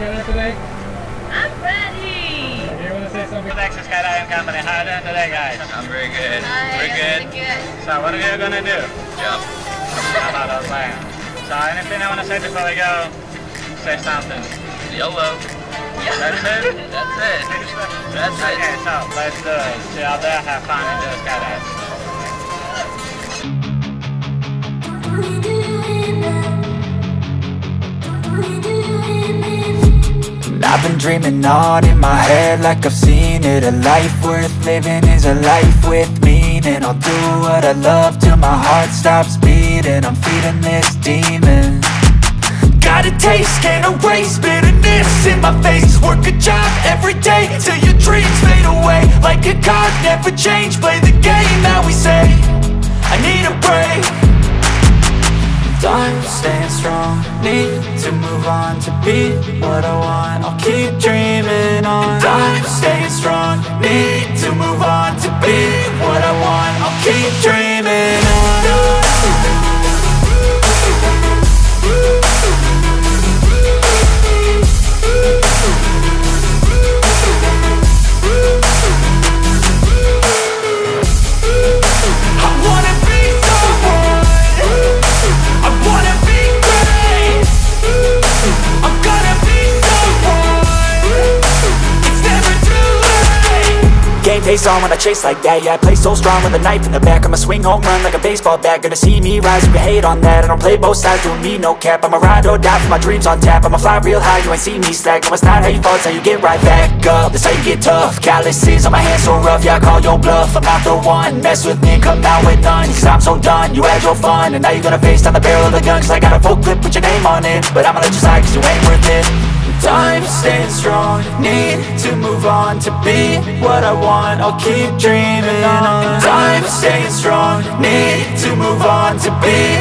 Skydive Today? I'm ready! You want to say something? Thanks to Skydiving Company. How are you doing today, guys? I'm very good. Nice. We're good. Really good. So what are you going to do? Jump. How about our plan? So anything I want to say before we go? Say something. YOLO. That's it? That's it. That's it. Okay, so let's do it. See you out there, have fun, enjoy skydive. I've been dreaming on in my head like I've seen it. A life worth living is a life with meaning. I'll do what I love till my heart stops beating. I'm feeding this demon. Got a taste, can't erase bitterness in my face. Work a job every day till your dreams fade away. Like a card, never change, play the game that we say. I need a break. I'm staying strong, need to move on to be what I want. I'll keep dreaming on. I'm staying strong, need to move on to be what I want. I'll keep dreaming on. Game face on when I chase like that. Yeah, I play so strong with a knife in the back. I'ma swing home run like a baseball bat. Gonna see me rise, you can hate on that. I don't play both sides, doing me no cap. I'ma ride or die for my dreams on tap. I'ma fly real high, you ain't see me slack. No, it's not how you fall, it's how you get right back up. That's how you get tough. Calluses on my hands so rough, yeah, I call your bluff. I'm not the one, mess with me and come out with none. Cause I'm so done, you had your fun. And now you're gonna face down the barrel of the gun. Cause I got a full clip, put your name on it. But I'ma let you slide cause you ain't worth it. I'm staying strong, need to move on to be what I want. I'll keep dreaming on. I'm staying strong, need to move on to be